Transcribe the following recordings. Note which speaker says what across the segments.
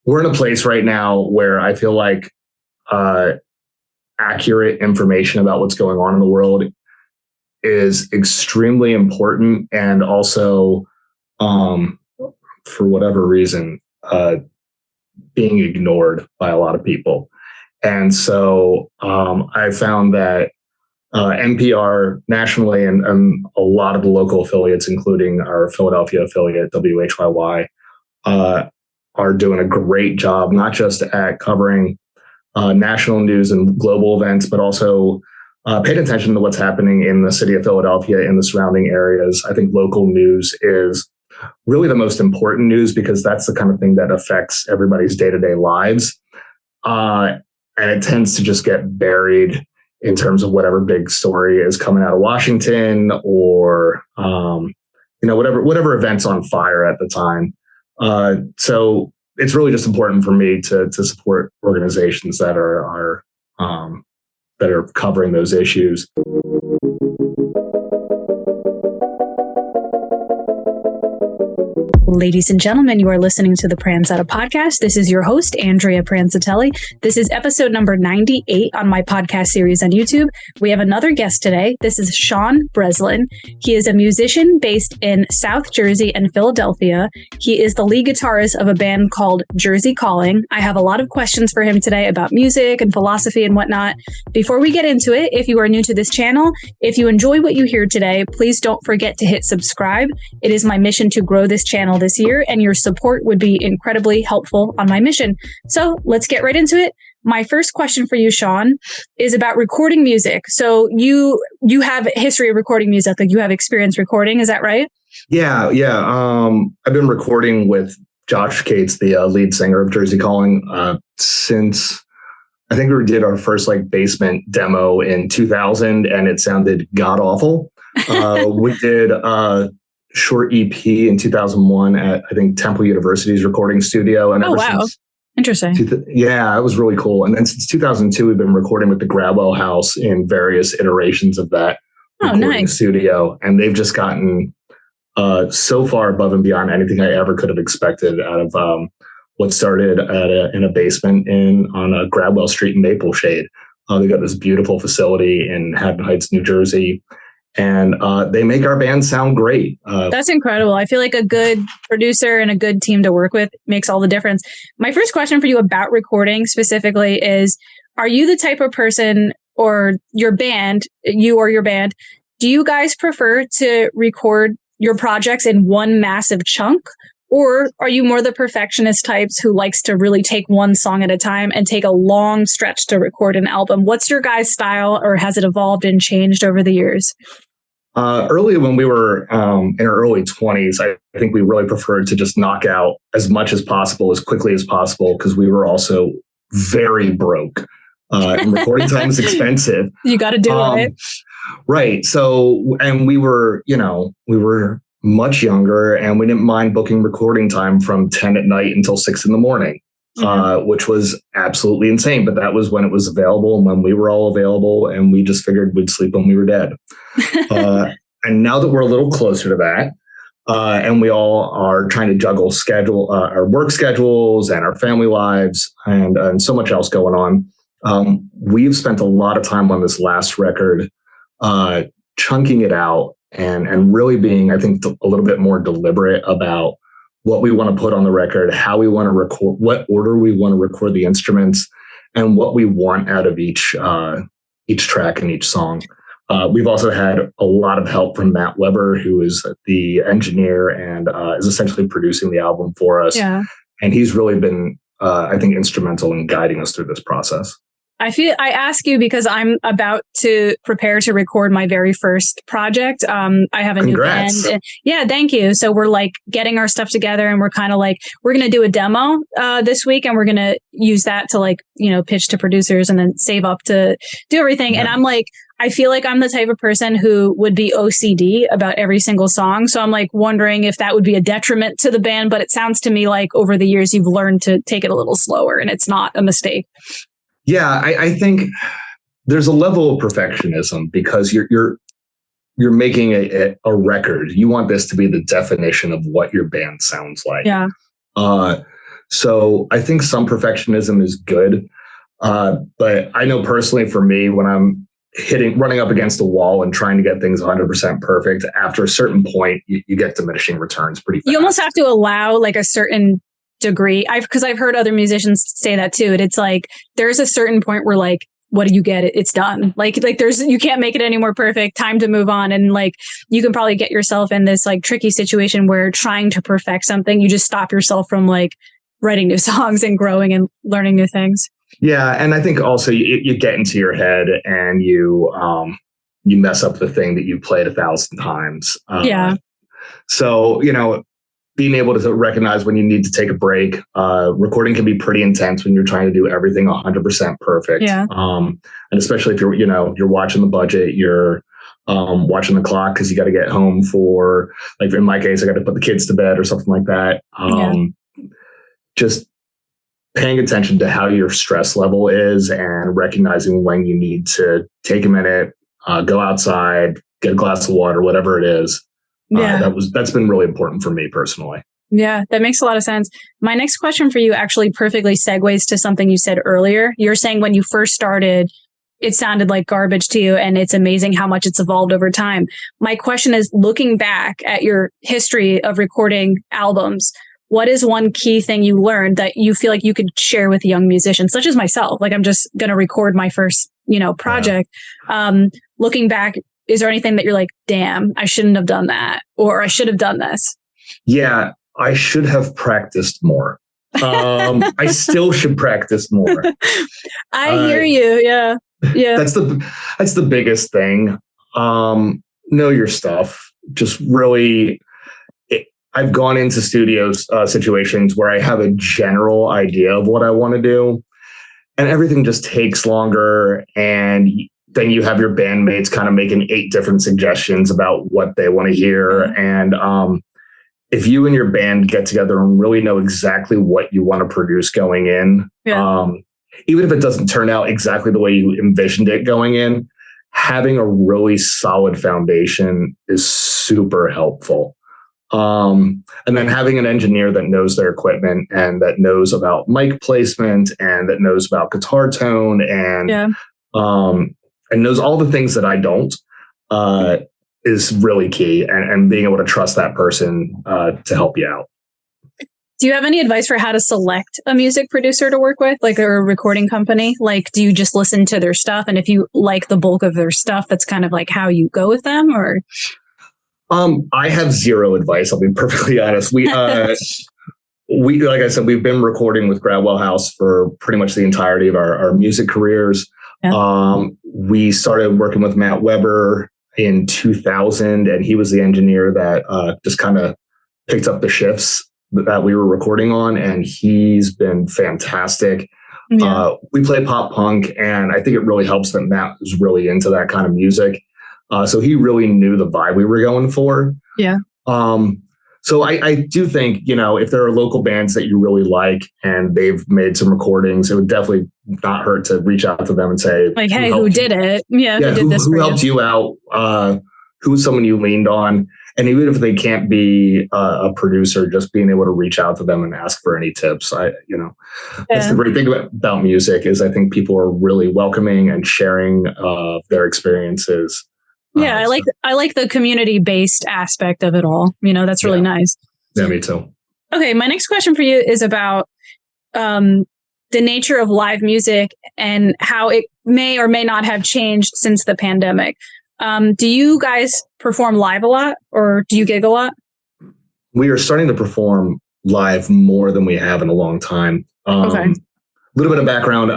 Speaker 1: we're in a place right now where I feel like accurate information about what's going on in the world is extremely important, and also, for whatever reason, being ignored by a lot of people. And so I found that NPR nationally and a lot of the local affiliates, including our Philadelphia affiliate, WHYY, are doing a great job, not just at covering national news and global events, but also paying attention to what's happening in the city of Philadelphia and the surrounding areas. I think local news is really the most important news because that's the kind of thing that affects everybody's day-to-day lives. And it tends to just get buried in terms of whatever big story is coming out of Washington or, whatever event's on fire at the time. So it's really just important for me to support organizations that are covering those issues.
Speaker 2: Ladies and gentlemen, you are listening to the Pranzata Podcast. This is your host, Andrea Pranzatelli. This is episode number 98 on my podcast series on YouTube. We have another guest today. This is Sean Breslin. He is a musician based in South Jersey and Philadelphia. He is the lead guitarist of a band called Jersey Calling. I have a lot of questions for him today about music and philosophy and whatnot. Before we get into it, if you are new to this channel, if you enjoy what you hear today, please don't forget to hit subscribe. It is my mission to grow this channel this year, and your support would be incredibly helpful on my mission. So let's get right into it. My first question for you, Sean, is about recording music. So you have a history of recording music, like you have experience recording, is that right?
Speaker 1: Yeah. I've been recording with Josh Cates, the lead singer of Jersey Calling, since I think we did our first basement demo in 2000, and it sounded god awful. We did short EP in 2001 at, I think, Temple University's recording studio. And
Speaker 2: Interesting.
Speaker 1: Yeah, it was really cool. And then since 2002, we've been recording with the Gradwell House in various iterations of that recording studio. And they've just gotten so far above and beyond anything I ever could have expected out of what started in a basement on a Gradwell Street in Mapleshade. They got this beautiful facility in Haddon Heights, New Jersey. And they make our band sound great.
Speaker 2: That's incredible. I feel like a good producer and a good team to work with makes all the difference. My first question for you about recording specifically is, are you the type of person, or your band, do you guys prefer to record your projects in one massive chunk? Or are you more the perfectionist types who likes to really take one song at a time and take a long stretch to record an album? What's your guys' style, or has it evolved and changed over the years?
Speaker 1: Early when we were in our early 20s, I think we really preferred to just knock out as much as possible, as quickly as possible, because we were also very broke. And recording time is expensive.
Speaker 2: You got to do it.
Speaker 1: Right. So, and we were much younger, and we didn't mind booking recording time from 10 at night until 6 in the morning, which was absolutely insane. But that was when it was available and when we were all available, and we just figured we'd sleep when we were dead. And now that we're a little closer to that, and we all are trying to juggle our work schedules and our family lives and so much else going on, we've spent a lot of time on this last record, chunking it out, and really being, I think, a little bit more deliberate about what we want to put on the record, how we want to record, what order we want to record the instruments, and what we want out of each track and each song. We've also had a lot of help from Matt Weber, who is the engineer and is essentially producing the album for us.
Speaker 2: Yeah.
Speaker 1: And he's really been, I think, instrumental in guiding us through this process.
Speaker 2: I ask you because I'm about to prepare to record my very first project. I have a
Speaker 1: Congrats.
Speaker 2: new band. Yeah, thank you. So we're getting our stuff together, and we're kind of we're going to do a demo this week, and we're going to use that to pitch to producers and then save up to do everything. Yeah. And I'm I feel like I'm the type of person who would be OCD about every single song. So I'm wondering if that would be a detriment to the band. But it sounds to me over the years, you've learned to take it a little slower, and it's not a mistake.
Speaker 1: Yeah, I think there's a level of perfectionism because you're making a record. You want this to be the definition of what your band sounds like.
Speaker 2: Yeah.
Speaker 1: So I think some perfectionism is good. But I know personally for me, when I'm running up against a wall and trying to get things 100% perfect, after a certain point, you get diminishing returns pretty fast.
Speaker 2: You almost have to allow like a certain degree. Because I've heard other musicians say that too. And it's like, there's a certain point where like, what do you get? It's done. Like you can't make it any more perfect. Time to move on. And like, you can probably get yourself in this like tricky situation where trying to perfect something, you just stop yourself from like writing new songs and growing and learning new things.
Speaker 1: Yeah. And I think also you get into your head and you mess up the thing that you played 1,000 times.
Speaker 2: Yeah.
Speaker 1: So, being able to recognize when you need to take a break. Recording can be pretty intense when you're trying to do everything 100% perfect.
Speaker 2: Yeah.
Speaker 1: And especially if you're watching the budget, you're watching the clock because you got to get home for, like in my case, I got to put the kids to bed or something like that. Just paying attention to how your stress level is and recognizing when you need to take a minute, go outside, get a glass of water, whatever it is. That's been really important for me personally.
Speaker 2: Yeah, that makes a lot of sense. My next question for you actually perfectly segues to something you said earlier. You're saying when you first started, it sounded like garbage to you, and it's amazing how much it's evolved over time. My question is, looking back at your history of recording albums, what is one key thing you learned that you feel like you could share with young musicians, such as myself? Like, I'm just going to record my first, project. Looking back, is there anything that you're like, damn, I shouldn't have done that, or I should have done this?
Speaker 1: Yeah, I should have practiced more. I still should practice more.
Speaker 2: I hear you. Yeah. Yeah.
Speaker 1: That's the biggest thing. Know your stuff. Just really, I've gone into studios situations where I have a general idea of what I want to do, and everything just takes longer. And then you have your bandmates kind of making 8 different suggestions about what they want to hear. And if you and your band get together and really know exactly what you want to produce going in, even if it doesn't turn out exactly the way you envisioned it going in, having a really solid foundation is super helpful. And then having an engineer that knows their equipment and that knows about mic placement and that knows about guitar tone and knows all the things that I don't, is really key. And being able to trust that person to help you out.
Speaker 2: Do you have any advice for how to select a music producer to work with, like a recording company? Like, do you just listen to their stuff? And if you like the bulk of their stuff, that's kind of like how you go with them, or?
Speaker 1: I have zero advice. I'll be perfectly honest. We, like I said, we've been recording with Gradwell House for pretty much the entirety of our music careers. Yeah. We started working with Matt Weber in 2000, and he was the engineer that just kind of picked up the shifts that we were recording on, and he's been fantastic. Yeah. We play pop punk, and I think it really helps that Matt is really into that kind of music. So he really knew the vibe we were going for. Yeah. So I do think, if there are local bands that you really like and they've made some recordings, it would definitely not hurt to reach out to them and say,
Speaker 2: like, hey, who did it? Yeah.
Speaker 1: Who helped you out? Who's someone you leaned on? And even if they can't be a producer, just being able to reach out to them and ask for any tips. That's the great thing about music is I think people are really welcoming and sharing their experiences.
Speaker 2: Yeah, I like the community-based aspect of it all. That's really nice.
Speaker 1: Yeah, me too.
Speaker 2: Okay, my next question for you is about the nature of live music and how it may or may not have changed since the pandemic. Do you guys perform live a lot, or do you gig a lot?
Speaker 1: We are starting to perform live more than we have in a long time. Okay. A little bit of background.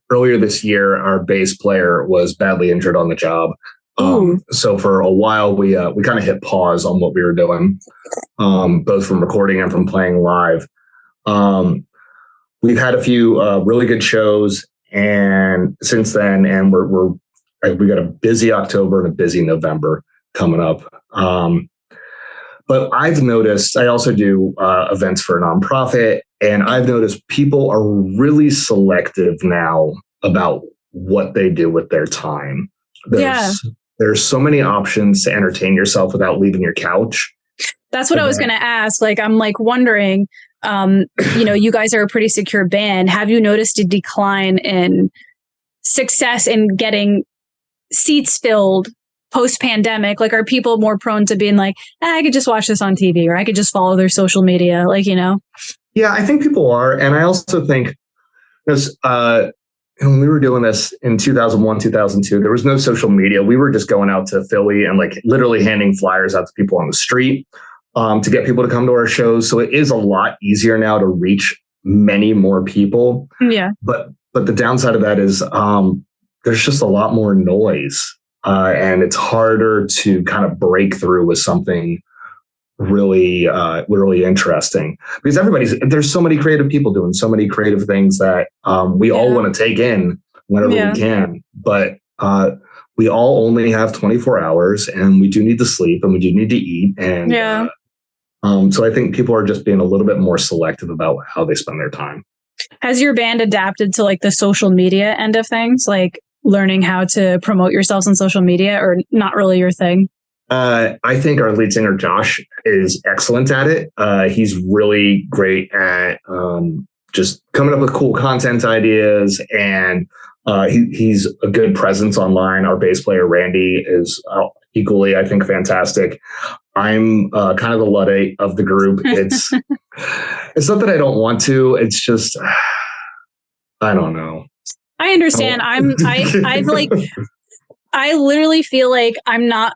Speaker 1: Earlier this year, our bass player was badly injured on the job. So for a while, we kind of hit pause on what we were doing, both from recording and from playing live. We've had a few really good shows, and since then, and we got a busy October and a busy November coming up. But I've noticed, I also do events for a nonprofit, and I've noticed people are really selective now about what they do with their time. There's so many options to entertain yourself without leaving your couch.
Speaker 2: That's what I was going to ask. Like, I'm like wondering, You guys are a pretty secure band. Have you noticed a decline in success in getting seats filled post-pandemic? Like, are people more prone to being like, I could just watch this on TV, or I could just follow their social media?
Speaker 1: Yeah, I think people are. And I also think because when we were doing this in 2001, 2002, there was no social media. We were just going out to Philly and like literally handing flyers out to people on the street to get people to come to our shows. So it is a lot easier now to reach many more people.
Speaker 2: Yeah.
Speaker 1: But the downside of that is there's just a lot more noise and it's harder to kind of break through with something really interesting, because there's so many creative people doing so many creative things that we all want to take in whenever we can, but we all only have 24 hours and we do need to sleep and we do need to eat. And so I think people are just being a little bit more selective about how they spend their time.
Speaker 2: Has your band adapted to like the social media end of things, like learning how to promote yourselves on social media, or not really your thing?
Speaker 1: I think our lead singer, Josh, is excellent at it. He's really great at just coming up with cool content ideas, and he's a good presence online. Our bass player, Randy, is equally, I think, fantastic. I'm kind of the Luddite of the group. It's not that I don't want to. It's just, I don't know.
Speaker 2: I understand. I've like... I literally feel like I'm not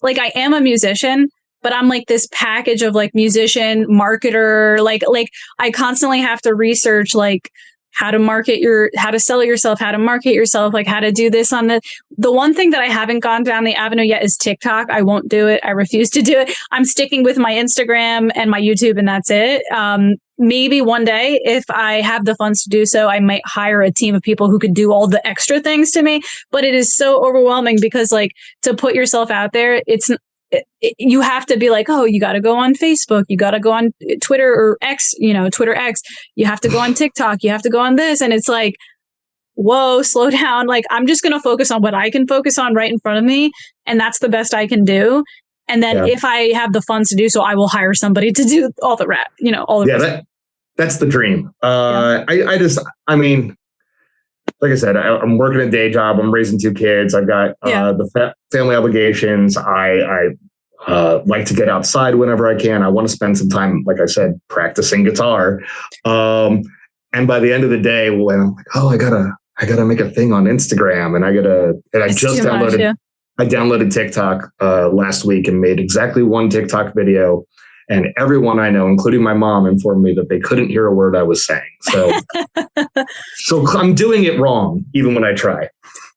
Speaker 2: like I am a musician, but I'm like this package of like musician, marketer, like I constantly have to research like how to sell yourself, how to market yourself, like how to do this on the one thing that I haven't gone down the avenue yet is TikTok. I won't do it. I refuse to do it. I'm sticking with my Instagram and my YouTube, and that's it. Maybe one day, if I have the funds to do so, I might hire a team of people who could do all the extra things to me. But it is so overwhelming because like to put yourself out there, you have to be like, oh, you got to go on Facebook, you got to go on Twitter or X, Twitter X, you have to go on TikTok, you have to go on this. And it's like, whoa, slow down. Like, I'm just going to focus on what I can focus on right in front of me. And that's the best I can do. And then if I have the funds to do so, I will hire somebody to do all the rap, all the
Speaker 1: that's the dream. I mean, like I said, I'm working a day job. I'm raising 2 kids. I've got the family obligations. I like to get outside whenever I can. I want to spend some time, like I said, practicing guitar. And by the end of the day, when I'm like, oh, I gotta make a thing on Instagram, and I downloaded TikTok last week and made exactly one TikTok video. And everyone I know, including my mom, informed me that they couldn't hear a word I was saying. So I'm doing it wrong, even when I try.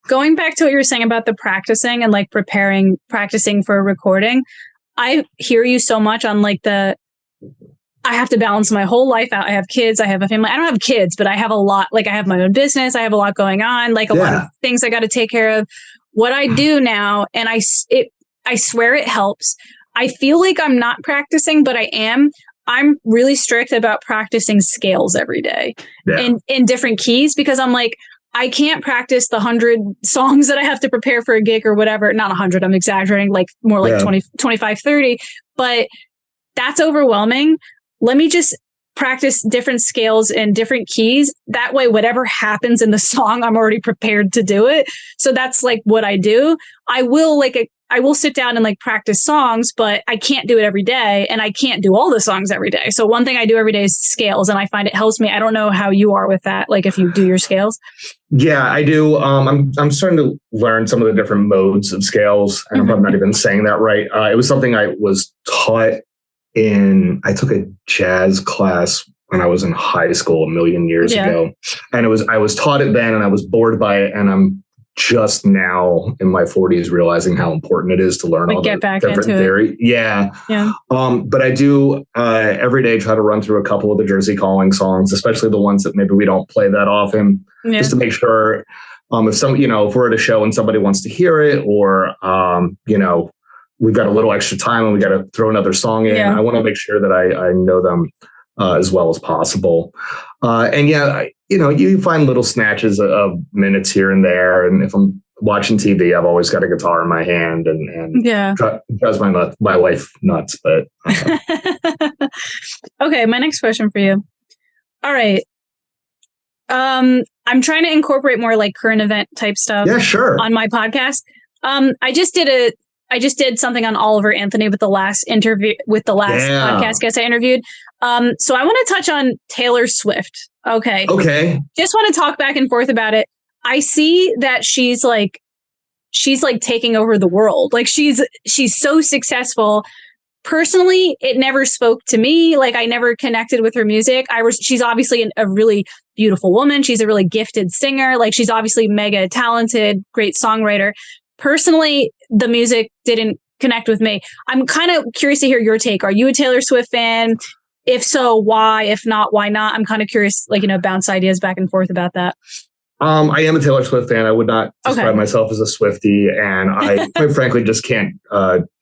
Speaker 2: Going back to what you were saying about the practicing and like practicing for a recording, I hear you so much on like I have to balance my whole life out. I have kids. I have a family. I don't have kids, but I have a lot. Like I have my own business. I have a lot going on, like a lot of things I got to take care of. What I do now, and I swear it helps. I feel like I'm not practicing, but I am. I'm really strict about practicing scales every day in different keys, because I'm like, I can't practice the 100 songs that I have to prepare for a gig or whatever. Not 100, I'm exaggerating, like more like 20, 25, 30. But that's overwhelming. Let me just practice different scales and different keys. That way, whatever happens in the song, I'm already prepared to do it. So that's like what I do. I will sit down and like practice songs, but I can't do it every day, and I can't do all the songs every day. So one thing I do every day is scales, and I find it helps me. I don't know how you are with that. Like if you do your scales.
Speaker 1: Yeah, I do. I'm starting to learn some of the different modes of scales. And I'm probably not even saying that right. It was something I was taught I took a jazz class when I was in high school a million years ago. And I was taught it then, and I was bored by it. And I'm just now in my 40s realizing how important it is to learn all the different theory. Yeah. But I do every day try to run through a couple of the Jersey Calling songs, especially the ones that maybe we don't play that often, just to make sure if we're at a show and somebody wants to hear it, or we've got a little extra time and we got to throw another song in. I want to make sure that I know them as well as possible. You find little snatches of minutes here and there. And if I'm watching TV, I've always got a guitar in my hand, and drives my wife nuts. But
Speaker 2: okay, my next question for you. All right. I'm trying to incorporate more like current event type stuff.
Speaker 1: Yeah, sure.
Speaker 2: On my podcast. I just did something on Oliver Anthony with the last podcast guest I interviewed. So I want to touch on Taylor Swift. Okay. Just want to talk back and forth about it. I see that she's like taking over the world. Like she's so successful. Personally, it never spoke to me. Like I never connected with her music. She's obviously a really beautiful woman. She's a really gifted singer. Like she's obviously mega talented, great songwriter. Personally, the music didn't connect with me. I'm kind of curious to hear your take. Are you a Taylor Swift fan? If so, why? If not, why not? I'm kind of curious, like, bounce ideas back and forth about that.
Speaker 1: I am a Taylor Swift fan. I would not describe myself as a Swiftie, and I quite frankly just can't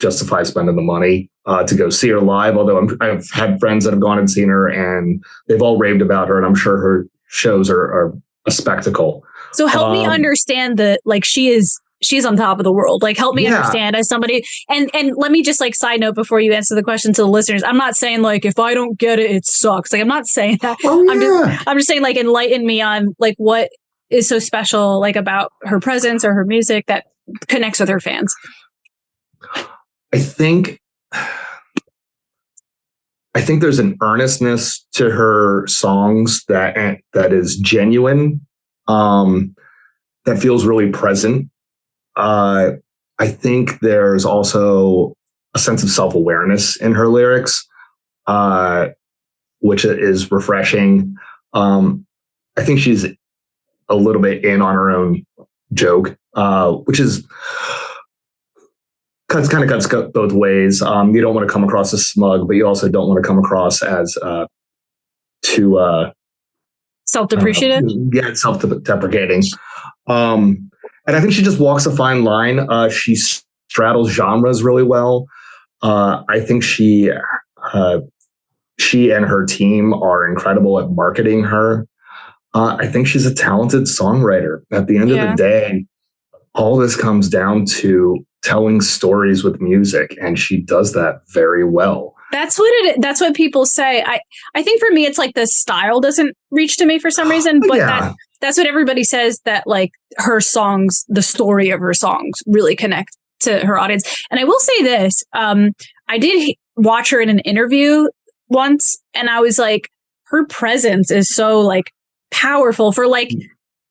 Speaker 1: justify spending the money to go see her live. Although I've had friends that have gone and seen her, and they've all raved about her, and I'm sure her shows are a spectacle.
Speaker 2: So help me understand she's on top of the world. Like help me understand as somebody. And let me just side note before you answer the question to the listeners. I'm not saying if I don't get it, it sucks. Like I'm not saying that. I'm just saying enlighten me on what is so special about her presence or her music that connects with her fans.
Speaker 1: I think there's an earnestness to her songs that is genuine, that feels really present. I think there's also a sense of self-awareness in her lyrics, which is refreshing. I think she's a little bit in on her own joke, which is cuts both ways. You don't want to come across as smug, but you also don't want to come across as too
Speaker 2: self-depreciative.
Speaker 1: Self-deprecating. And I think she just walks a fine line. She straddles genres really well. I think she and her team are incredible at marketing her. I think she's a talented songwriter. At the end of the day, all this comes down to telling stories with music, and she does that very well.
Speaker 2: That's what people say. I think for me, it's the style doesn't reach to me for some reason, but that's what everybody says, that her songs, the story of her songs really connect to her audience. And I will say this, I did watch her in an interview once, and I was her presence is so powerful for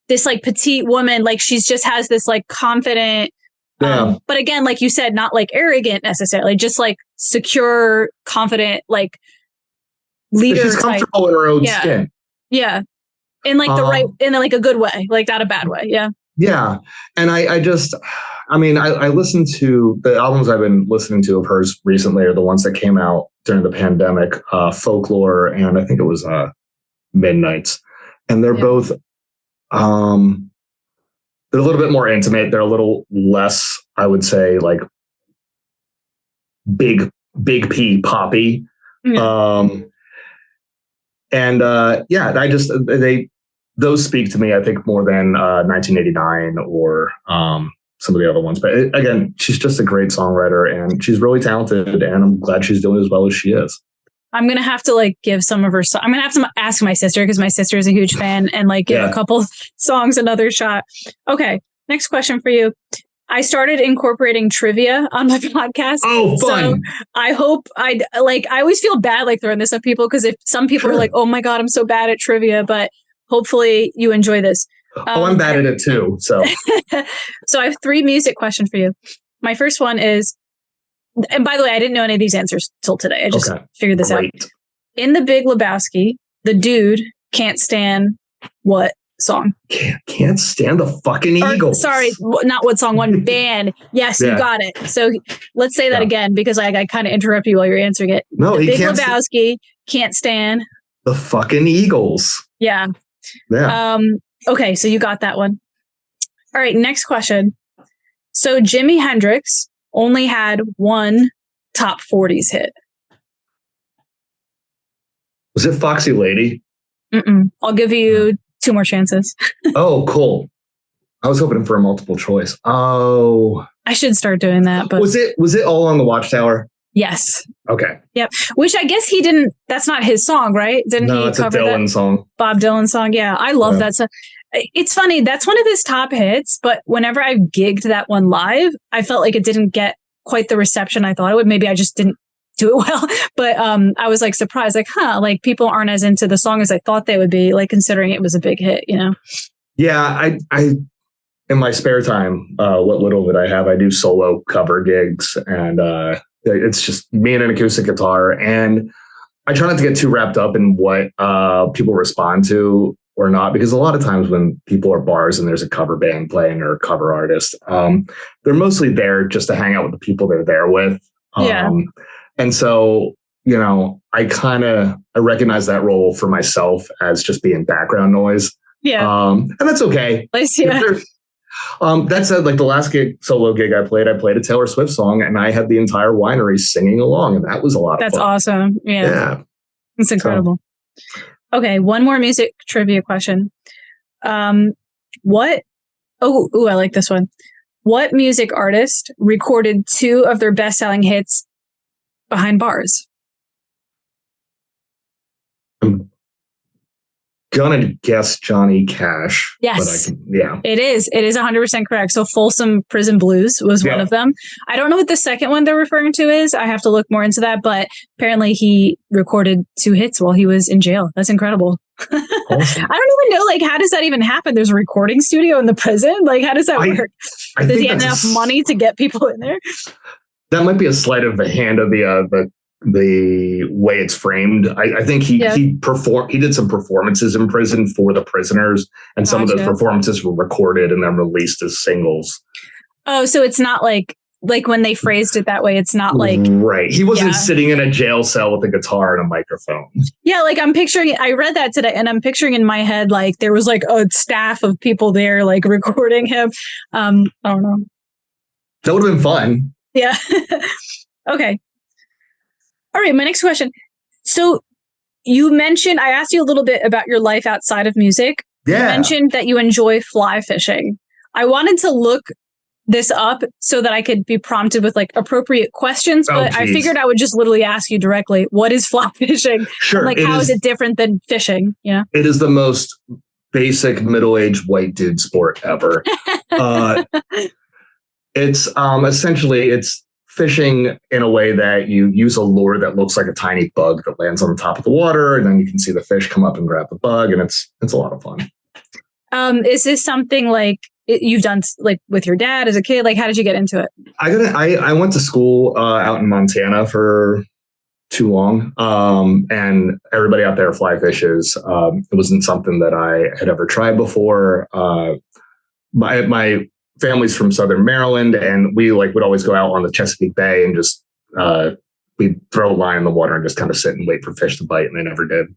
Speaker 2: this petite woman. She's just has this confident, but again, like you said, not arrogant necessarily, just secure, confident, leader.
Speaker 1: She's comfortable in her own skin.
Speaker 2: Yeah. In the right, in a good way, not a bad way. Yeah.
Speaker 1: Yeah. And I listened to the albums I've been listening to of hers recently are the ones that came out during the pandemic, Folklore, and I think it was Midnights. And they're both, they're a little bit more intimate. They're a little less, I would say, big P poppy. Mm-hmm. Those speak to me, I think, more than 1989 or some of the other ones. But again, she's just a great songwriter, and she's really talented, and I'm glad she's doing as well as she is.
Speaker 2: I'm going to have to give some of her I'm going to have to ask my sister, because my sister is a huge fan, and give a couple songs another shot. Okay. Next question for you. I started incorporating trivia on my podcast.
Speaker 1: Oh, fun.
Speaker 2: So I hope I always feel bad throwing this at people, because if some people are oh my God, I'm so bad at trivia, but hopefully you enjoy this.
Speaker 1: I'm bad at it too. So,
Speaker 2: so I have 3 music questions for you. My first one is, and by the way, I didn't know any of these answers till today. I just figured this out. In The Big Lebowski, the dude can't stand what song?
Speaker 1: Can't stand the fucking Eagles.
Speaker 2: Sorry, not what song, one band. Yes, you got it. So let's say that again, because I kind of interrupt you while you're answering it.
Speaker 1: No,
Speaker 2: the Big Lebowski can't stand
Speaker 1: the fucking Eagles.
Speaker 2: Yeah.
Speaker 1: Yeah.
Speaker 2: Okay, so you got that one. All right, next question. So Jimi Hendrix only had one top 40s hit.
Speaker 1: Was it Foxy Lady?
Speaker 2: I'll give you 2 more chances.
Speaker 1: Oh, cool. I was hoping for a multiple choice. Oh,
Speaker 2: I should start doing that. But
Speaker 1: was it all on the Watchtower?
Speaker 2: Yes.
Speaker 1: Okay.
Speaker 2: Yep. Which I guess he didn't. That's not his song, right? Didn't he
Speaker 1: it's
Speaker 2: cover
Speaker 1: a Dylan
Speaker 2: that
Speaker 1: song?
Speaker 2: Bob Dylan song. Yeah, I love that song. It's funny. That's one of his top hits. But whenever I gigged that one live, I felt like it didn't get quite the reception I thought it would. Maybe I just didn't do it well. But I was like surprised, like, like people aren't as into the song as I thought they would be, like considering it was a big hit, you know?
Speaker 1: Yeah, I in my spare time, what little that I have, I do solo cover gigs, and it's just me and an acoustic guitar. And I try not to get too wrapped up in what people respond to or not, because a lot of times when people are bars and there's a cover band playing or a cover artist, they're mostly there just to hang out with the people they're there with. And so, you know, I recognize that role for myself as just being background noise.
Speaker 2: Yeah.
Speaker 1: And that's okay.
Speaker 2: Yeah.
Speaker 1: That said, like the last solo gig I played a Taylor Swift song, and I had the entire winery singing along, and that was a lot of fun.
Speaker 2: That's awesome. Yeah. It's incredible. So. Okay, one more music trivia question. I like this one. What music artist recorded 2 of their best-selling hits behind bars?
Speaker 1: I'm gonna guess Johnny Cash.
Speaker 2: Yes. It is 100% correct. So Folsom Prison Blues was one of them. I don't know what the second one they're referring to is. I have to look more into that, but apparently he recorded 2 hits while he was in jail. That's incredible. Awesome. I don't even know, like, how does that even happen? There's a recording studio in the prison. Like, how does that work? Does he have enough money to get people in there?
Speaker 1: That might be a sleight of the hand of the way it's framed. I think he did some performances in prison for the prisoners, and some of those performances were recorded and then released as singles. Oh,
Speaker 2: so it's not like when they phrased it that way, it's not like
Speaker 1: right. He wasn't sitting in a jail cell with a guitar and a microphone. Yeah,
Speaker 2: like I'm picturing it. I read that today, and I'm picturing in my head like there was like a staff of people there like recording him. I don't know.
Speaker 1: That would have been fun.
Speaker 2: Yeah. Okay. All right, my next question. So I asked you a little bit about your life outside of music. Yeah. You mentioned that you enjoy fly fishing. I wanted to look this up so that I could be prompted with like appropriate questions, but I figured I would just literally ask you directly, what is fly fishing? Sure. Like, how is it different than fishing? Yeah.
Speaker 1: It is the most basic middle-aged white dude sport ever. It's essentially it's fishing in a way that you use a lure that looks like a tiny bug that lands on the top of the water, and then you can see the fish come up and grab the bug, and it's a lot of fun.
Speaker 2: Is this something like you've done like with your dad as a kid? Like, how did you get into it?
Speaker 1: I went to school out in Montana for too long, and everybody out there fly fishes. It wasn't something that I had ever tried before. My family's from Southern Maryland, and we would always go out on the Chesapeake Bay and just we'd throw a line in the water and just kind of sit and wait for fish to bite, and they never did.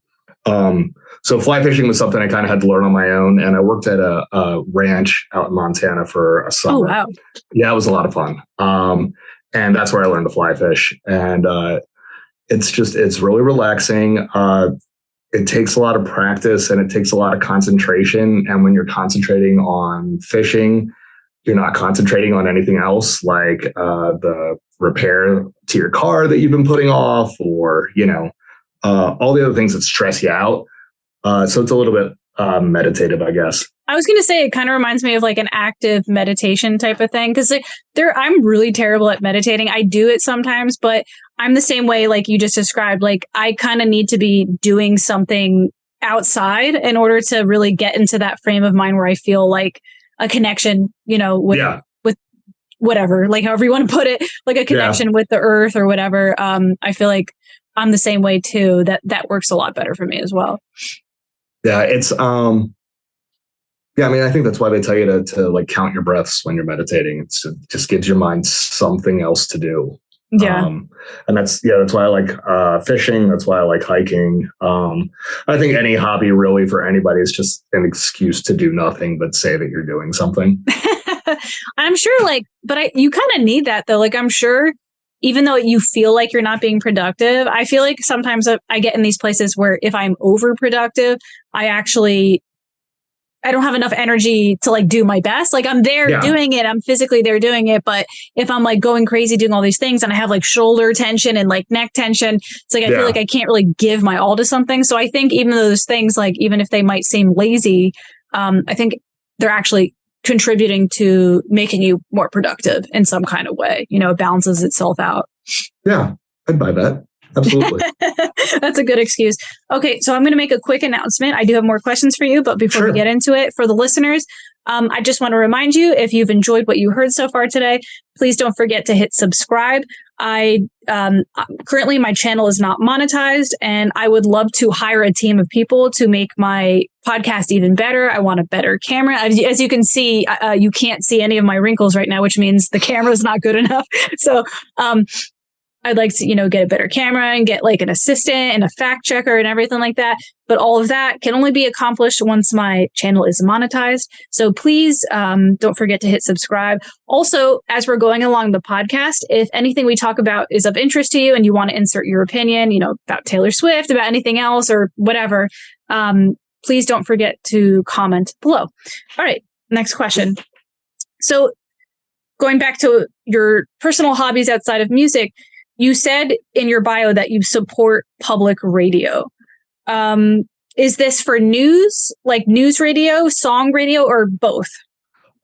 Speaker 1: So fly fishing was something I kind of had to learn on my own, and I worked at a ranch out in Montana for a summer. Oh, wow. Yeah, it was a lot of fun. And that's where I learned to fly fish. And it's really relaxing. It takes a lot of practice and it takes a lot of concentration. And when you're concentrating on fishing, you're not concentrating on anything else, like the repair to your car that you've been putting off, or, all the other things that stress you out. So it's a little bit meditative, I guess.
Speaker 2: I was going to say it kind of reminds me of like an active meditation type of thing, because I'm really terrible at meditating. I do it sometimes, but I'm the same way like you just described. Like I kind of need to be doing something outside in order to really get into that frame of mind where I feel like a connection, with whatever, like however you want to put it, like a connection with the earth or whatever. I feel like I'm the same way too. That works a lot better for me as well.
Speaker 1: Yeah, it's I think that's why they tell you to like count your breaths when you're meditating. It just gives your mind something else to do.
Speaker 2: Yeah.
Speaker 1: And that's why I like fishing. That's why I like hiking. I think any hobby really for anybody is just an excuse to do nothing but say that you're doing something.
Speaker 2: I'm sure you kind of need that though. Like I'm sure even though you feel like you're not being productive, I feel like sometimes I get in these places where if I'm overproductive, I actually I don't have enough energy to like do my best. Like I'm there doing it. I'm physically there doing it. But if I'm like going crazy doing all these things and I have like shoulder tension and like neck tension, it's like I feel like I can't really give my all to something. So I think even those things, like even if they might seem lazy, I think they're actually contributing to making you more productive in some kind of way. You know, it balances itself out.
Speaker 1: Yeah, I'd buy that. Absolutely.
Speaker 2: That's a good excuse. Okay, so I'm going to make a quick announcement. I do have more questions for you, but before we get into it, for the listeners, I just want to remind you, if you've enjoyed what you heard so far today, please don't forget to hit subscribe. Currently my channel is not monetized, and I would love to hire a team of people to make my podcast even better. I want a better camera. As you can see, you can't see any of my wrinkles right now, which means the camera is not good enough. So, I'd like to, get a better camera and get like an assistant and a fact checker and everything like that. But all of that can only be accomplished once my channel is monetized. So please don't forget to hit subscribe. Also, as we're going along the podcast, if anything we talk about is of interest to you and you want to insert your opinion, about Taylor Swift, about anything else or whatever, please don't forget to comment below. All right, next question. So going back to your personal hobbies outside of music, you said in your bio that you support public radio. Is this for news, like news radio, song radio, or both?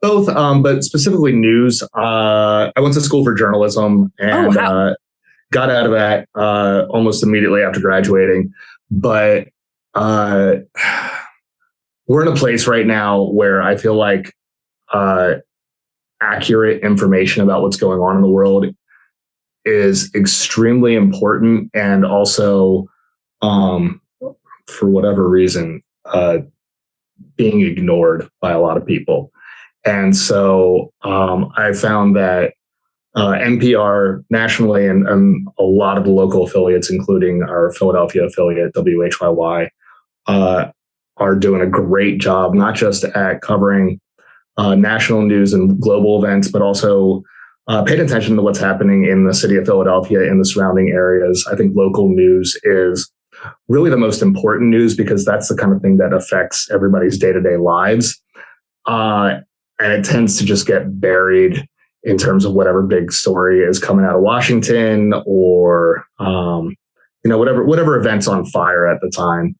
Speaker 1: Both, but specifically news. I went to school for journalism and got out of that almost immediately after graduating. But we're in a place right now where I feel like accurate information about what's going on in the world is extremely important, and also, for whatever reason, being ignored by a lot of people. And so I found that NPR nationally and a lot of the local affiliates, including our Philadelphia affiliate, WHYY, are doing a great job, not just at covering national news and global events, but also paying attention to what's happening in the city of Philadelphia and the surrounding areas. I think local news is really the most important news because that's the kind of thing that affects everybody's day-to-day lives. And it tends to just get buried in terms of whatever big story is coming out of Washington or, whatever event's on fire at the time.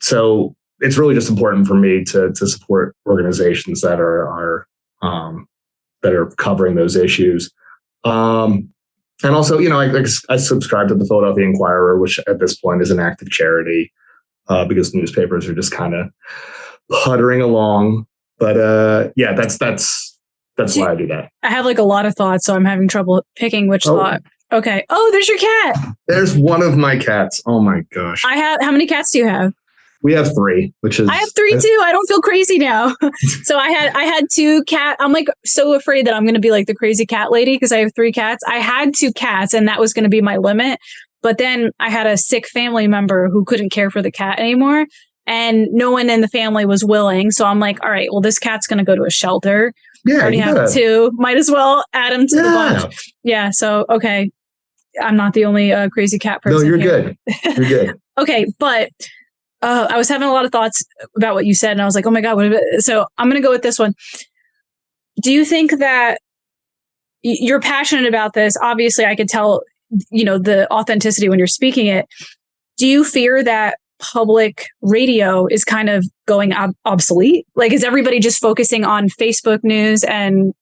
Speaker 1: So it's really just important for me to support organizations that are covering those issues. And also, I subscribe to the Philadelphia Inquirer, which at this point is an active charity because newspapers are just kind of puttering along. But that's why I do that.
Speaker 2: I have like a lot of thoughts, so I'm having trouble picking which thought. Okay. Oh, there's your cat.
Speaker 1: There's one of my cats. Oh my gosh.
Speaker 2: How many cats do you have?
Speaker 1: We have 3, which is...
Speaker 2: I have 3 too. I don't feel crazy now. So I had 2 cats. I'm like so afraid that I'm going to be like the crazy cat lady because I have 3 cats. I had 2 cats and that was going to be my limit. But then I had a sick family member who couldn't care for the cat anymore. And no one in the family was willing. So I'm like, all right, well, this cat's going to go to a shelter.
Speaker 1: Yeah,
Speaker 2: I already have 2. Might as well add him to the bunch. Yeah. So, okay. I'm not the only crazy cat person.
Speaker 1: No, you're
Speaker 2: here.
Speaker 1: good. You're good.
Speaker 2: Okay. But I was having a lot of thoughts about what you said. And I was like, oh my God. So I'm going to go with this one. Do you think that you're passionate about this? Obviously, I could tell, the authenticity when you're speaking it. Do you fear that public radio is kind of going obsolete? Like, is everybody just focusing on Facebook news and,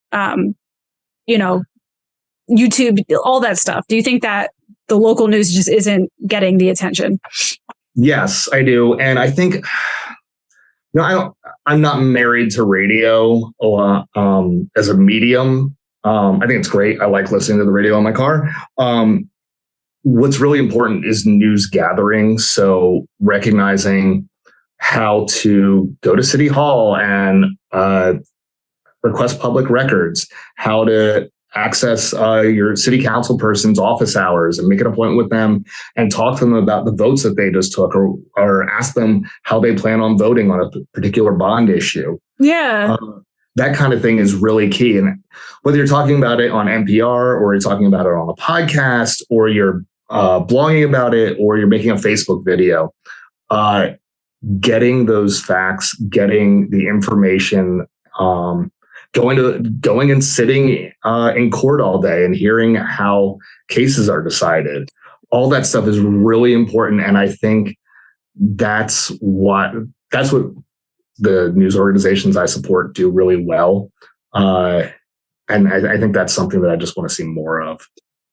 Speaker 2: YouTube, all that stuff? Do you think that the local news just isn't getting the attention?
Speaker 1: Yes, I do. And I think, I'm not married to radio as a medium. I think it's great. I like listening to the radio in my car. What's really important is news gathering. So recognizing how to go to City Hall and request public records, how to access your city council person's office hours and make an appointment with them and talk to them about the votes that they just took or ask them how they plan on voting on a particular bond issue.
Speaker 2: Yeah.
Speaker 1: That kind of thing is really key. And whether you're talking about it on NPR or you're talking about it on a podcast or you're blogging about it or you're making a Facebook video, getting those facts, getting the information, going and sitting in court all day and hearing how cases are decided. All that stuff is really important, and I think that's what the news organizations I support do really well. And I think that's something that I just want to see more of.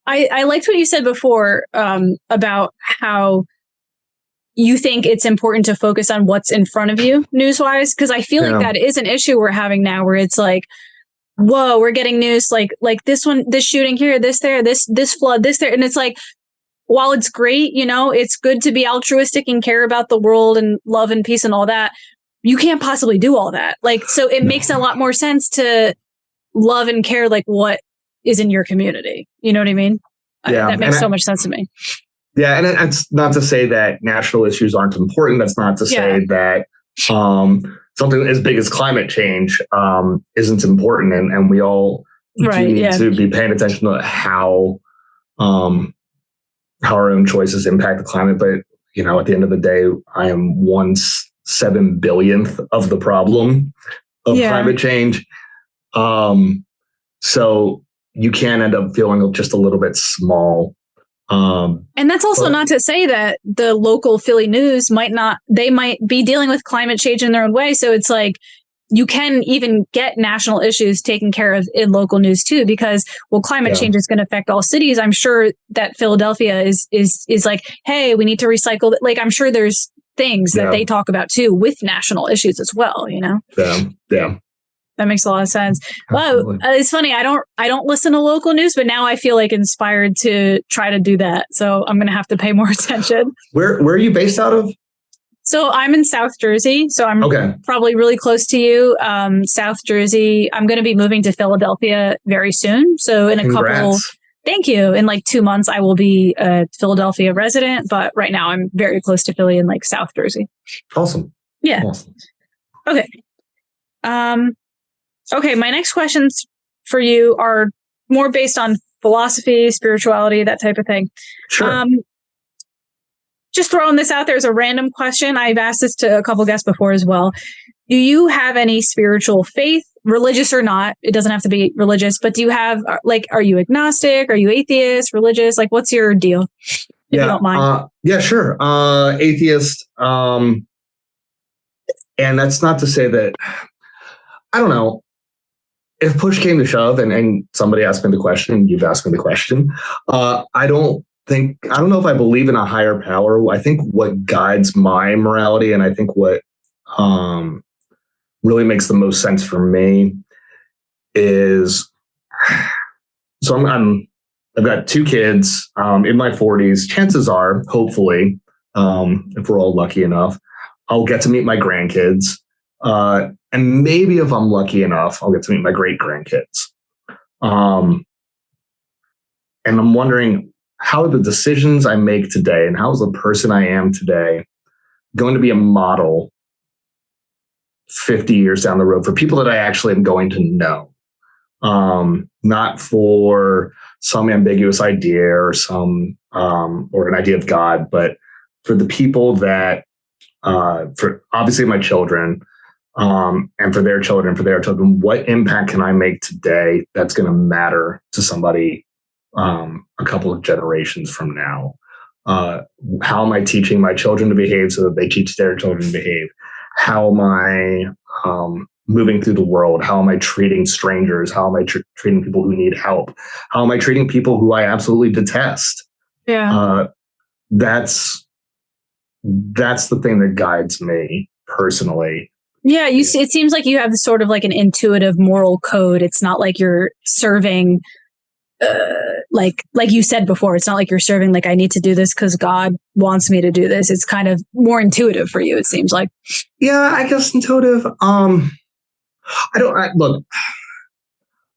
Speaker 2: I liked what you said before about how you think it's important to focus on what's in front of you news-wise, because I feel like that is an issue we're having now, where it's like, whoa, we're getting news like this one, this shooting here, this there, this flood, this there. And it's like, while it's great, it's good to be altruistic and care about the world and love and peace and all that, you can't possibly do all that. Like, so it makes a lot more sense to love and care like what is in your community. You know what I mean?
Speaker 1: Yeah.
Speaker 2: That makes so much sense to me.
Speaker 1: Yeah. And it's not to say that national issues aren't important. That's not to say that something as big as climate change isn't important. And we all need to be paying attention to how our own choices impact the climate. But, at the end of the day, I am 1/7 billionth of the problem of climate change. So you can end up feeling just a little bit small.
Speaker 2: And that's also not to say that the local Philly news might be dealing with climate change in their own way. So it's like, you can even get national issues taken care of in local news too, because climate change is going to affect all cities. I'm sure that Philadelphia is like, hey, we need to recycle. Like, I'm sure there's things that they talk about too with national issues as well.
Speaker 1: Yeah.
Speaker 2: That makes a lot of sense. Well, it's funny. I don't listen to local news, but now I feel like inspired to try to do that. So I'm going to have to pay more attention.
Speaker 1: Where are you based out of?
Speaker 2: So I'm in South Jersey. So I'm probably really close to you. South Jersey. I'm going to be moving to Philadelphia very soon. So in thank you. In like 2 months, I will be a Philadelphia resident. But right now I'm very close to Philly in like South Jersey.
Speaker 1: Awesome.
Speaker 2: Yeah.
Speaker 1: Awesome.
Speaker 2: Okay. Okay, my next questions for you are more based on philosophy, spirituality, that type of thing.
Speaker 1: Sure.
Speaker 2: Just throwing this out there as a random question. I've asked this to a couple guests before as well. Do you have any spiritual faith, religious or not? It doesn't have to be religious, but do you have, are you agnostic? Are you atheist, religious? Like, what's your deal? If you don't mind.
Speaker 1: Yeah, sure. Atheist. And that's not to say that, I don't know. If push came to shove and somebody asked me the question, you've asked me the question, I don't know if I believe in a higher power. I think what guides my morality, and I think what really makes the most sense for me is, so I've got 2 kids in my 40s. Chances are, hopefully, if we're all lucky enough, I'll get to meet my grandkids. And maybe if I'm lucky enough, I'll get to meet my great grandkids. And I'm wondering, how are the decisions I make today and how is the person I am today going to be a model 50 years down the road for people that I actually am going to know? Not for some ambiguous idea or or an idea of God, but for the people that, for obviously my children, and for their children, what impact can I make today that's going to matter to somebody a couple of generations from now? How am I teaching my children to behave so that they teach their children to behave? How am I moving through the world? How am I treating strangers? How am I treating people who need help? How am I treating people who I absolutely detest?
Speaker 2: Yeah.
Speaker 1: That's the thing that guides me personally.
Speaker 2: Yeah, it seems like you have sort of like an intuitive moral code. It's not like you're serving, like you said before, it's not like you're serving like, I need to do this because God wants me to do this. It's kind of more intuitive for you, it seems like.
Speaker 1: Yeah, I guess intuitive. I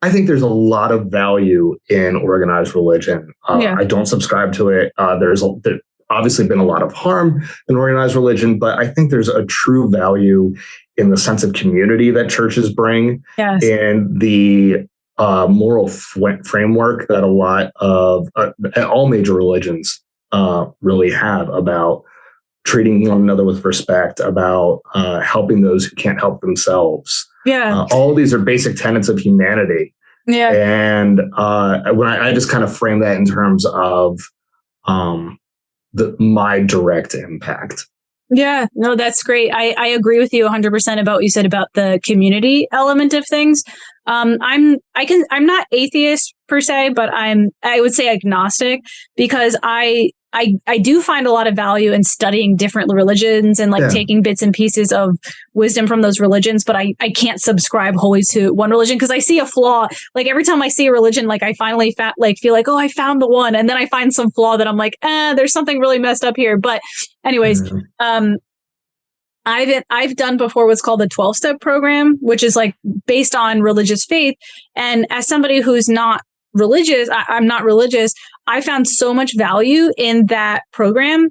Speaker 1: think there's a lot of value in organized religion. I don't subscribe to it. There's obviously been a lot of harm in organized religion, but I think there's a true value in the sense of community that churches bring, and the moral framework that a lot of all major religions really have about treating one another with respect, about helping those who can't help themselves.
Speaker 2: Yeah.
Speaker 1: All of these are basic tenets of humanity.
Speaker 2: Yeah.
Speaker 1: And when I just kind of frame that in terms of my direct impact.
Speaker 2: Yeah, no, that's great. I agree with you 100% about what you said about the community element of things. I'm not atheist per se, but I would say agnostic, because I do find a lot of value in studying different religions and taking bits and pieces of wisdom from those religions. But I can't subscribe wholly to one religion, because I see a flaw. Like every time I see a religion, I finally feel like, oh, I found the one. And then I find some flaw that I'm like, there's something really messed up here. But anyways, I've done before what's called the 12-step program, which is based on religious faith. And as somebody who's not religious, I'm not religious, I found so much value in that program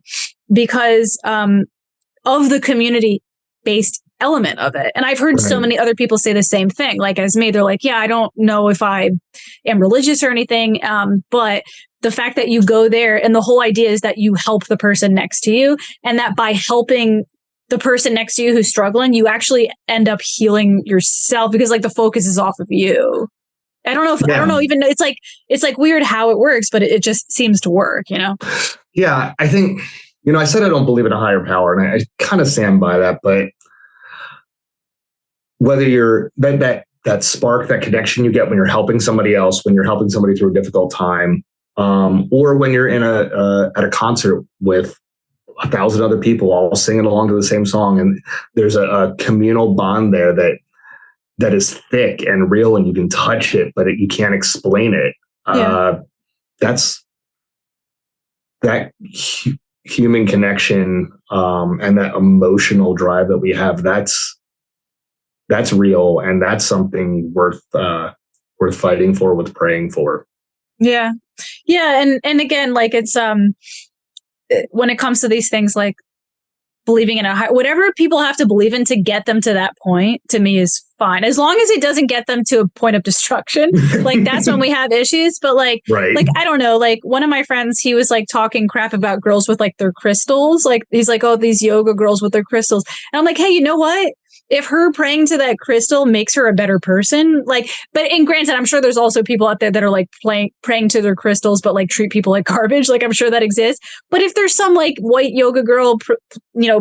Speaker 2: because of the community-based element of it. And I've heard so many other people say the same thing, as me. They're like, yeah, I don't know if I am religious or anything, but the fact that you go there, and the whole idea is that you help the person next to you, and that by helping the person next to you who's struggling, you actually end up healing yourself, because the focus is off of you. I don't know if I don't know, even it's weird how it works, but it just seems to work,
Speaker 1: Yeah, I think, I said I don't believe in a higher power, and I kind of stand by that. But whether you're that spark, that connection you get when you're helping somebody else, when you're helping somebody through a difficult time, or when you're in at a concert with 1,000 other people all singing along to the same song, and there's a communal bond there that is thick and real, and you can touch it, but you can't explain it. That's that human connection, and that emotional drive that we have. That's real, and that's something worth fighting for, worth praying for.
Speaker 2: Yeah. And again, it's when it comes to these things, believing in whatever people have to believe in to get them to that point, to me is fine, as long as it doesn't get them to a point of destruction. That's when we have issues. But I don't know, one of my friends, he was talking crap about girls with their crystals. He's like, oh, these yoga girls with their crystals. And I'm like, hey, you know what? If her praying to that crystal makes her a better person, but in granted, I'm sure there's also people out there that are praying to their crystals, but treat people like garbage. I'm sure that exists. But if there's some white yoga girl,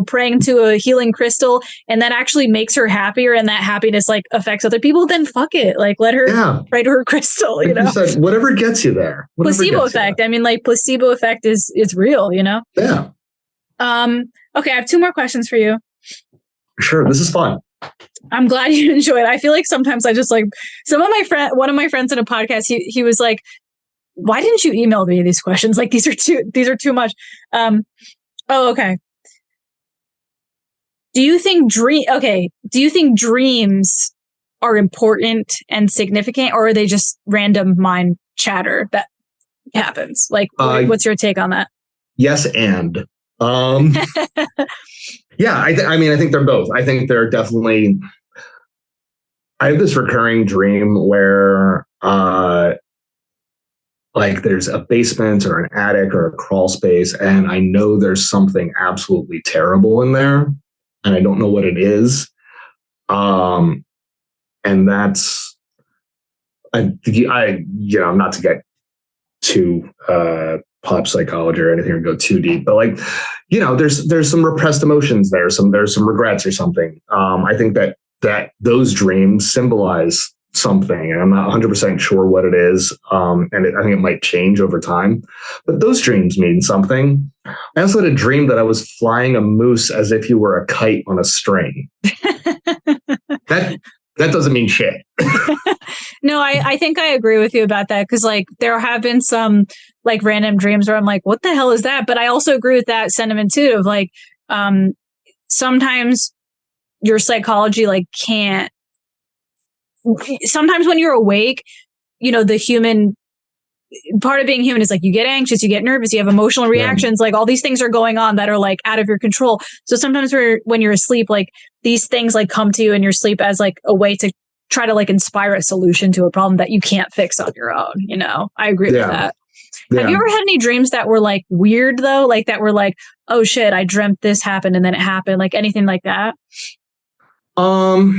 Speaker 2: praying to a healing crystal, and that actually makes her happier, and that happiness affects other people, then fuck it. Let her pray to her crystal.
Speaker 1: You said, whatever gets you there.
Speaker 2: Placebo effect. I mean, placebo effect is real.
Speaker 1: Yeah.
Speaker 2: Okay, I have 2 more questions for you.
Speaker 1: Sure, this is fun.
Speaker 2: I'm glad you enjoyed. I feel like sometimes I just one of my friends in a podcast, he was like, why didn't you email me these questions? These are too much. Okay. Do you think dreams are important and significant, or are they just random mind chatter that happens? What's your take on that?
Speaker 1: Yes. And, yeah, I think they're both. I think they're definitely. I have this recurring dream where, there's a basement or an attic or a crawl space, and I know there's something absolutely terrible in there, and I don't know what it is. And that's, not to get too pop psychology or anything or go too deep, but there's some repressed emotions there. There's some regrets or something. I think that those dreams symbolize something, and I'm not 100% sure what it is. I think it might change over time, but those dreams mean something. I also had a dream that I was flying a moose as if you were a kite on a string. That doesn't mean shit.
Speaker 2: No, I think I agree with you about that, because there have been some random dreams where I'm like, what the hell is that? But I also agree with that sentiment too of sometimes your psychology can't. Sometimes when you're awake, the human part of being human is you get anxious, you get nervous, you have emotional reactions, all these things are going on that are out of your control. So sometimes when you're asleep, these things come to you in your sleep as a way to try to inspire a solution to a problem that you can't fix on your own. I agree with that. Have you ever had any dreams that were like weird though? Like that were like, oh shit, I dreamt this happened and then it happened, like anything like that?
Speaker 1: I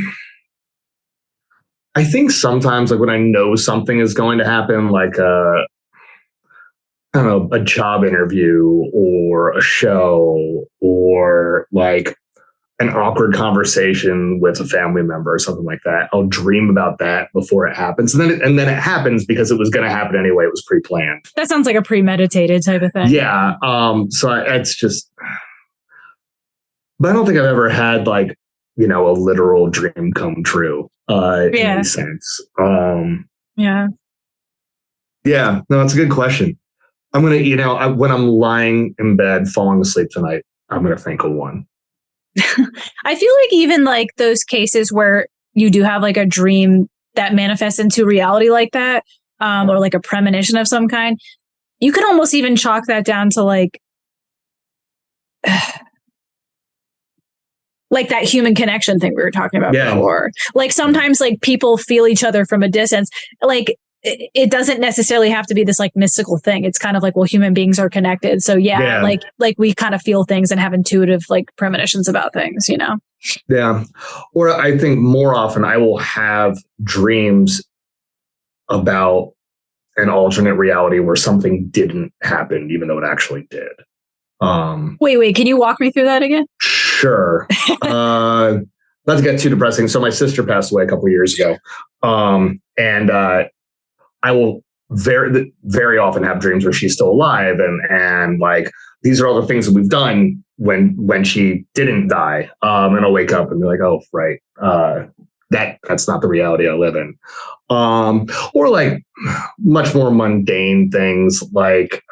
Speaker 1: think sometimes like when I know something is going to happen, like I don't know, a job interview or a show or like an awkward conversation with a family member or something like that. I'll dream about that before it happens. And then it happens because it was going to happen anyway. It was pre-planned.
Speaker 2: That sounds like a premeditated type of thing.
Speaker 1: Yeah. It's just, but I don't think I've ever had like, you know, a literal dream come true in any sense.
Speaker 2: Yeah.
Speaker 1: Yeah. No, that's a good question. I'm going to, you know, when I'm lying in bed, falling asleep tonight, I'm going to think of one.
Speaker 2: I feel like even like those cases where you do have like a dream that manifests into reality like that, or like a premonition of some kind, you could almost even chalk that down to like that human connection thing we were talking about before. Like sometimes like people feel each other from a distance. Like it doesn't necessarily have to be this like mystical thing. It's kind of like, well, human beings are connected. So like we kind of feel things and have intuitive like premonitions about things, you know?
Speaker 1: Yeah. Or I think more often I will have dreams about an alternate reality where something didn't happen, even though it actually did.
Speaker 2: Wait, can you walk me through that again?
Speaker 1: Sure. Not to get too depressing. So my sister passed away a couple of years ago. And I will very, very often have dreams where she's still alive. And like, these are all the things that we've done when she didn't die. And I'll wake up and be like, oh, right. That's not the reality I live in. Or like much more mundane things. Like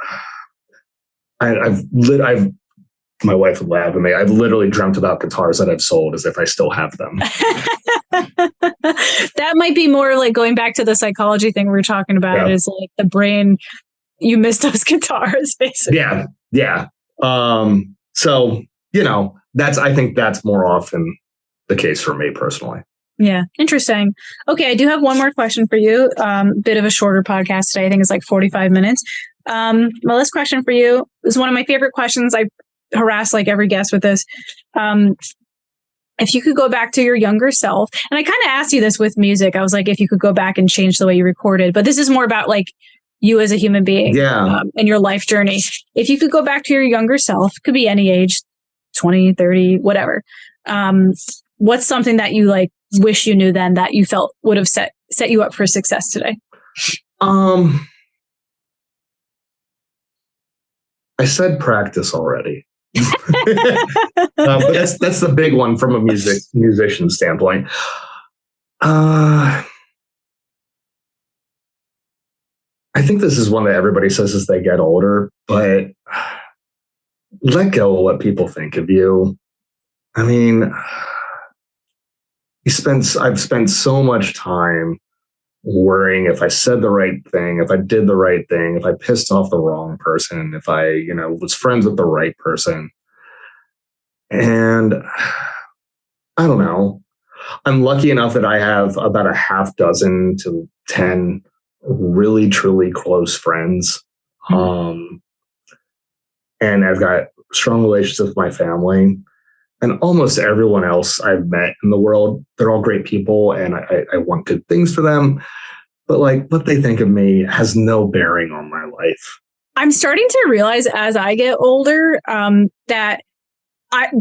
Speaker 1: my wife would laugh at me. I've literally dreamt about guitars that I've sold as if I still have them.
Speaker 2: That might be more like going back to the psychology thing we were talking about is like the brain, you missed those guitars basically.
Speaker 1: Yeah. So, you know, I think that's more often the case for me personally.
Speaker 2: Yeah. Interesting. Okay. I do have one more question for you. Bit of a shorter podcast today. I think it's like 45 minutes. My last question for you is one of my favorite questions. I harass like every guest with this. If you could go back to your younger self, and I kind of asked you this with music, I was like, if you could go back and change the way you recorded, but this is more about like you as a human being and your life journey. If you could go back to your younger self, could be any age, 20, 30, whatever. What's something that you like wish you knew then that you felt would have set you up for success today?
Speaker 1: I said practice already. But that's the big one from a musician standpoint. I think this is one that everybody says as they get older, but let go of what people think of you. I mean, I've spent so much time worrying if I said the right thing, if I did the right thing, if I pissed off the wrong person, if I, you know, was friends with the right person. And I don't know. I'm lucky enough that I have about a half dozen to 10 really, truly close friends. And I've got strong relationships with my family. And almost everyone else I've met in the world, they're all great people and I want good things for them. But like what they think of me has no bearing on my life.
Speaker 2: I'm starting to realize as I get older that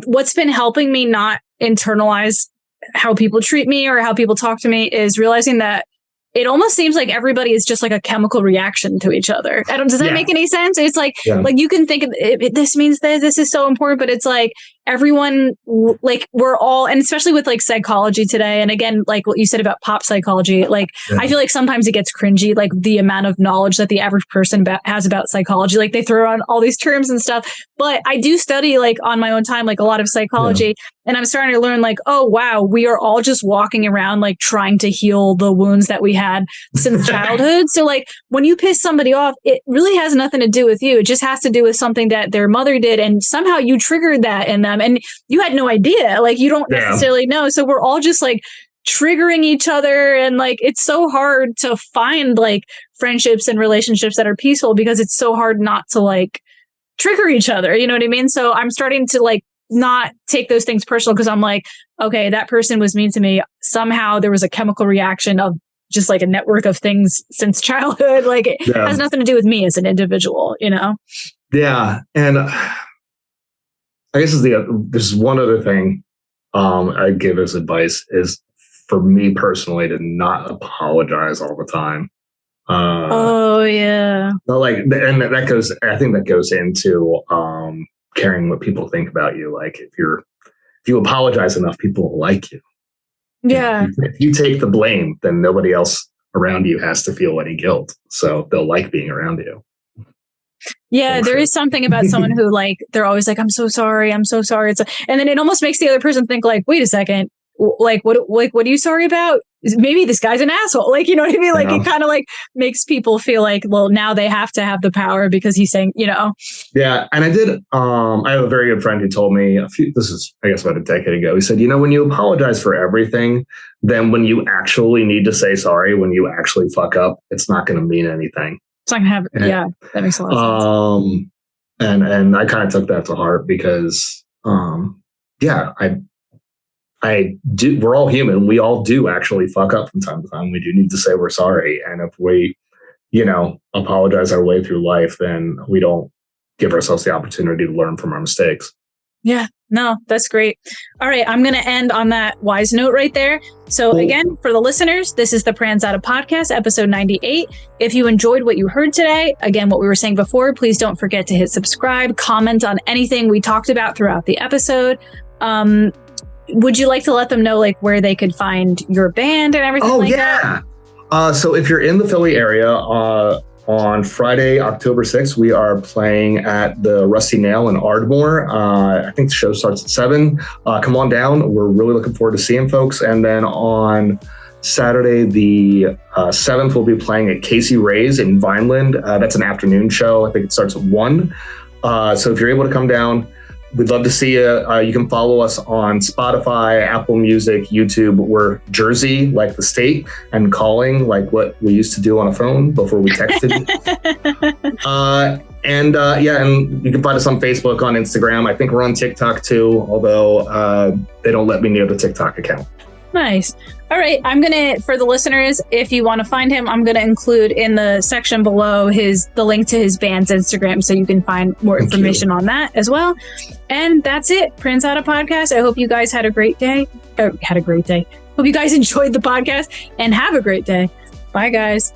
Speaker 2: what's been helping me not internalize how people treat me or how people talk to me is realizing that it almost seems like everybody is just like a chemical reaction to each other. Does that make any sense? It's like, like you can think of this means that this is so important, but it's like everyone, like we're all, and especially with like psychology today. And again, like what you said about pop psychology, like I feel like sometimes it gets cringy, like the amount of knowledge that the average person has about psychology, like they throw on all these terms and stuff. But I do study like on my own time, like a lot of psychology. And I'm starting to learn like, oh, wow, we are all just walking around like trying to heal the wounds that we had since childhood. So like when you piss somebody off, it really has nothing to do with you. It just has to do with something that their mother did. And somehow you triggered that in them and you had no idea. Like you don't necessarily know. So we're all just like triggering each other. And like, it's so hard to find like friendships and relationships that are peaceful because it's so hard not to like trigger each other. You know what I mean? So I'm starting to like not take those things personal because I'm like, okay, that person was mean to me. Somehow there was a chemical reaction of just like a network of things since childhood. Like it has nothing to do with me as an individual, you know?
Speaker 1: Yeah. And I guess there's one other thing I'd give as advice is for me personally to not apologize all the time.
Speaker 2: Oh yeah.
Speaker 1: But like, and that goes, I think that goes into caring what people think about you. Like if you apologize enough, people will like you.
Speaker 2: Yeah.
Speaker 1: If you take the blame, then nobody else around you has to feel any guilt. So they'll like being around you.
Speaker 2: Yeah, there is something about someone who like, they're always like, I'm so sorry. I'm so sorry. And then it almost makes the other person think like, wait a second, what are you sorry about? Maybe this guy's an asshole. Like, you know what I mean? Like it kind of like makes people feel like, well, now they have to have the power because he's saying, you know.
Speaker 1: Yeah. And I have a very good friend who told me this is, I guess, about a decade ago. He said, when you apologize for everything, then when you actually need to say sorry, when you actually fuck up, it's not going to mean anything.
Speaker 2: It's not going to have, that makes a lot of sense.
Speaker 1: And I kind of took that to heart because, I do. We're all human. We all do actually fuck up from time to time. We do need to say we're sorry. And if we, apologize our way through life, then we don't give ourselves the opportunity to learn from our mistakes.
Speaker 2: Yeah, no, that's great. All right. I'm going to end on that wise note right there. So again, for the listeners, this is the Pranzata Podcast, episode 98. If you enjoyed what you heard today, again, what we were saying before, please don't forget to hit subscribe, comment on anything we talked about throughout the episode. Would you like to let them know like where they could find your band and everything that?
Speaker 1: So if you're in the Philly area, on Friday, October 6th, we are playing at the Rusty Nail in Ardmore. I think the show starts at 7. Come on down. We're really looking forward to seeing folks. And then on Saturday, the 7th, we'll be playing at Casey Ray's in Vineland. That's an afternoon show. I think it starts at 1. So if you're able to come down, we'd love to see you. You can follow us on Spotify, Apple Music, YouTube. We're Jersey, like the state, and calling, like what we used to do on a phone before we texted. And you can find us on Facebook, on Instagram. I think we're on TikTok too, although they don't let me near the TikTok account.
Speaker 2: Nice. All right. For the listeners, if you want to find him, I'm going to include in the section below the link to his band's Instagram so you can find more information on that as well. And that's it. Pranzata Podcast. I hope you guys had a great day. Hope you guys enjoyed the podcast and have a great day. Bye, guys.